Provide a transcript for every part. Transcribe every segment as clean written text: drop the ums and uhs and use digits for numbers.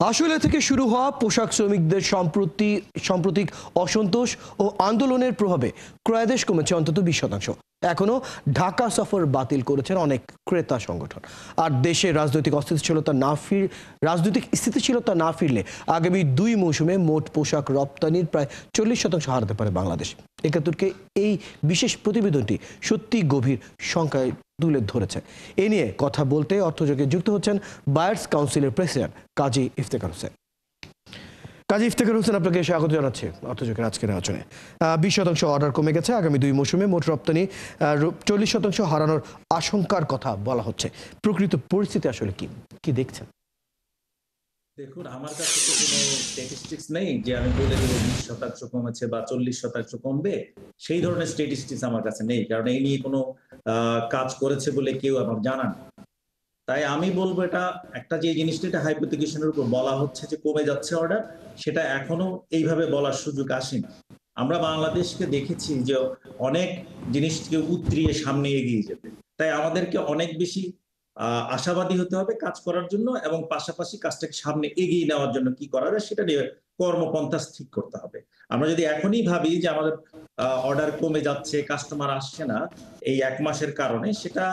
আশুলিয়া থেকে শুরু হওয়া পোশাক শ্রমিকদের সাম্প্রতিক অসন্তোষ ও আন্দোলনের প্রভাবে ক্রয়াদেশ কমেছে অন্তত 20%। এখনো ঢাকা সফর বাতিল করেছেন অনেক ক্রেতা সংগঠন। আর দেশে রাজনৈতিক স্থিতিশীলতা না ফিরলে আগামী 2 মৌসুমে মোট পোশাক রপ্তানির প্রায় 40% হারাতে পারে বাংলাদেশ। একাত্তরকে এই বিশেষ প্রতিবেদনটি সত্যি গভীর শঙ্কায় তুলে ধরেছে। এ নিয়ে কথা বলতে অর্থযোগে যুক্ত হচ্ছেন বায়ার্স কাউন্সিলের প্রেসিডেন্ট কাজী ইফতেখার হোসেন। কাজী ইফতেখার হোসেন, আপনাকে স্বাগত জানাচ্ছি অর্থযোগের আজকের আলোচনায়। 20% অর্ডার কমে গেছে, আগামী 2 মৌসুমে মোট রপ্তানি 40% হারানোর আশঙ্কার কথা বলা হচ্ছে। প্রকৃত পরিস্থিতি আসলে কি দেখছেন? দেখুন, আমার কাছে তো কোনো স্ট্যাটিস্টিক্স নেই যে আমি বলে দেবো 20% কমেছে বা 40% কমবে। সেই ধরনের স্ট্যাটিস্টিক্স আমার কাছে নেই, কারণ এই নিয়ে কোনো কাজ করেছে বলে কেউ আমার জানা নেই। তাই আমি বলবো এটা একটা যে জিনিসটা এটা হাইপোথিকেশনের উপর বলা হচ্ছে যে কমে যাচ্ছে অর্ডার, সেটা এখনো এইভাবে বলার সুযোগ আসেনি। আমরা বাংলাদেশকে দেখেছি যে অনেক জিনিসকে উতরিয়ে সামনে এগিয়ে যেতে, তাই আমাদেরকে অনেক বেশি আশাবাদী হতে হবে কাজ করার জন্য, এবং পাশাপাশি কাজটাকে সামনে এগিয়ে নেওয়ার জন্য কি করা যায় সেটা নিয়ে কর্মপন্থা ঠিক করতে হবে। আমরা যদি এখনই ভাবি যে আমাদের অর্ডার কমে যাচ্ছে, কাস্টমার আসছে না এই 1 মাসের কারণে, সেটা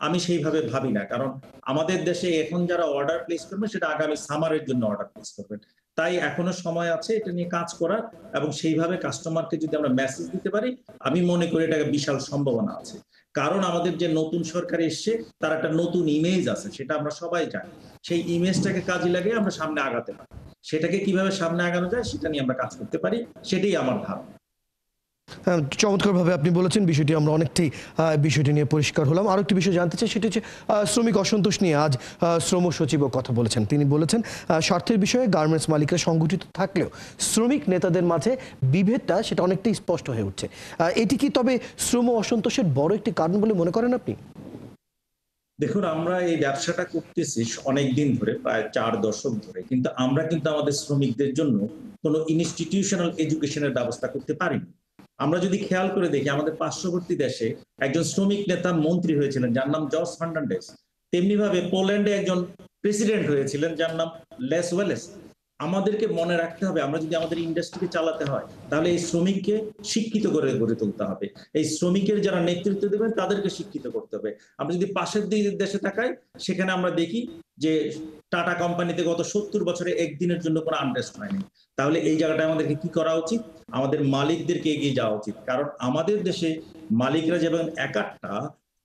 আমি সেইভাবে ভাবি না। কারণ আমাদের দেশে এখন যারা অর্ডার প্লেস করবে সেটা আগামী সামারের জন্য অর্ডার প্লেস করবেন। তাই এখনো সময় আছে এটা নিয়ে কাজ করার, এবং সেইভাবে কাস্টমারকে যদি আমরা মেসেজ দিতে পারি, আমি মনে করি এটা বিশাল সম্ভাবনা আছে। কারণ আমাদের যে নতুন সরকার এসছে তার একটা নতুন ইমেজ আছে, সেটা আমরা সবাই জানি। সেই ইমেজটাকে কাজে লাগিয়ে আমরা সামনে আগাতে পারি। সেটাকে কিভাবে সামনে আগানো যায় সেটা নিয়ে আমরা কাজ করতে পারি, সেটাই আমার ধারণা। চমৎকারভাবে আপনি বলেছেন, বিষয়টি আমরা অনেকটাই বিষয়টি নিয়ে পরিষ্কার হলাম। আরো একটি বিষয় জানতে চাই, সেটি হচ্ছে শ্রমিক অসন্তোষ নিয়ে আজ শ্রম সচিবও কথা বলেছেন। তিনি বলেছেন স্বার্থের বিষয়ে গার্মেন্টস মালিকরা সংগঠিত থাকলেও শ্রমিক নেতাদের মাঝে বিভেদটা সেটা অনেকটাই স্পষ্ট হয়ে উঠছে। এটি কি তবে শ্রম অসন্তোষের বড় একটি কারণ বলে মনে করেন আপনি? দেখুন, আমরা এই ব্যবসাটা করতেছি অনেক দিন ধরে, প্রায় 4 দশক ধরে, কিন্তু আমরা আমাদের শ্রমিকদের জন্য কোনো ইনস্টিটিউশনাল এডুকেশনের ব্যবস্থা করতে পারিনি। আমরা যদি খেয়াল করে দেখি, আমাদের পার্শ্ববর্তী দেশে একজন শ্রমিক নেতা মন্ত্রী হয়েছিলেন যার নাম জর্জ ফার্নান্ডেজ। তেমনি ভাবে পোল্যান্ডে একজন প্রেসিডেন্ট হয়েছিলেন যার নাম লেস ওয়েলেস। আমাদেরকে মনে রাখতে হবে, আমরা যদি আমাদের ইন্ডাস্ট্রিকে চালাতে হয় তাহলে এই শ্রমিককে শিক্ষিত করে গড়ে তুলতে হবে। এই শ্রমিকের যারা নেতৃত্ব দেবেন তাদেরকে শিক্ষিত করতে হবে। আমরা যদি পাশের দেশে তাকাই, সেখানে আমরা দেখি যে টাটা কোম্পানিতে গত 70 বছরে একদিনের জন্য কোনো আনরেস্ট হয়নি। তাহলে এই জায়গাটায় আমাদেরকে কি করা উচিত? আমাদের মালিকদেরকে এগিয়ে যাওয়া উচিত। কারণ আমাদের দেশে মালিকরা যেমন একাট্টা,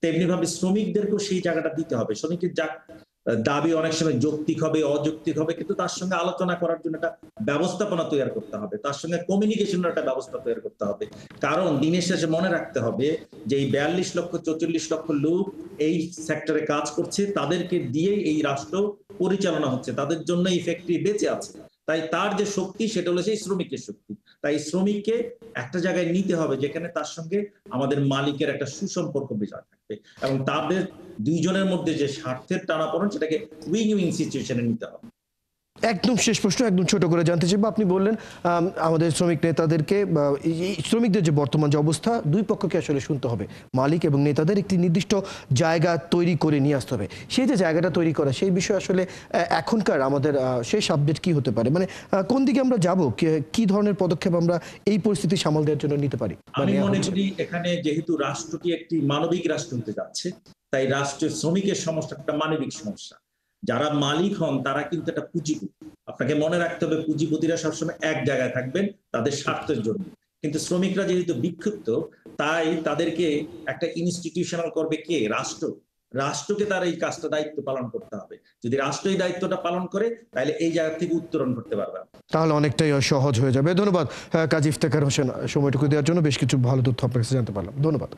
তেমনি ভাবে শ্রমিকদেরকেও সেই জায়গাটা দিতে হবে। শ্রমিকের দাবি অনেক সময় যৌক্তিক হবে, অযৌক্তিক হবে, কিন্তু তার সঙ্গে আলোচনা করার জন্য একটা ব্যবস্থাপনা তৈরি করতে হবে, তার সঙ্গে কমিউনিকেশনের একটা ব্যবস্থা তৈরি করতে হবে। কারণ দিনের শেষে মনে রাখতে হবে যে এই 42 লক্ষ 44 লক্ষ লোক এই সেক্টরে কাজ করছে, তাদেরকে দিয়েই এই রাষ্ট্র পরিচালনা হচ্ছে, তাদের জন্য এই ফ্যাক্টরি বেঁচে আছে। তাই তার যে শক্তি সেটা হলো সেই শ্রমিকের শক্তি। তাই শ্রমিককে একটা জায়গায় নিতে হবে যেখানে তার সঙ্গে আমাদের মালিকের একটা সুসম্পর্ক বজায় থাকবে, এবং তাদের দুইজনের মধ্যে যে স্বার্থের টানাপোড়েন সেটাকে উইন উইন সিচুয়েশনে নিতে হবে। একদম শেষ প্রশ্ন, একদম ছোট করে জানতে চাইবো, আপনি বললেন আমাদের শ্রমিক নেতাদেরকে শ্রমিকদের যে বর্তমান যে অবস্থা, দুই পক্ষকে আসলে শুনতে হবে, মালিক এবং নেতাদের একটি নির্দিষ্ট জায়গা তৈরি করে নিয়ে আসতে হবে। সেই যে জায়গাটা তৈরি করা, সেই বিষয়ে আসলে এখনকার আমাদের শেষ আপডেট কি হতে পারে? মানে কোন দিকে আমরা যাব, কি ধরনের পদক্ষেপ আমরা এই পরিস্থিতি সামাল দেওয়ার জন্য নিতে পারি? আমি মনে করি এখানে যেহেতু রাষ্ট্রটি একটি মানবিক রাষ্ট্র হতে যাচ্ছে, তাই রাষ্ট্রের শ্রমিকের সমস্যা একটা মানবিক সমস্যা। যারা মালিক হন তারা কিন্তু একটা পুঁজিপতি। আপনাকে মনে রাখতে হবে, পুঁজিপতিরা সবসময় এক জায়গায় থাকবেন তাদের স্বার্থের জন্য, কিন্তু শ্রমিকরা যেহেতু বিক্ষুব্ধ, তাই তাদেরকে একটা ইনস্টিটিউশনাল করবে কে? রাষ্ট্র। রাষ্ট্রকে তার এই কাজটা দায়িত্ব পালন করতে হবে। যদি রাষ্ট্র এই দায়িত্বটা পালন করে তাহলে এই জায়গা থেকে উত্তরণ করতে পারবে, তাহলে অনেকটাই সহজ হয়ে যাবে। ধন্যবাদ কাজী ইফতেখার হোসেন, সময়টুকু দেওয়ার জন্য। বেশ কিছু ভালো তথ্য আপনার কাছে জানতে পারলাম, ধন্যবাদ।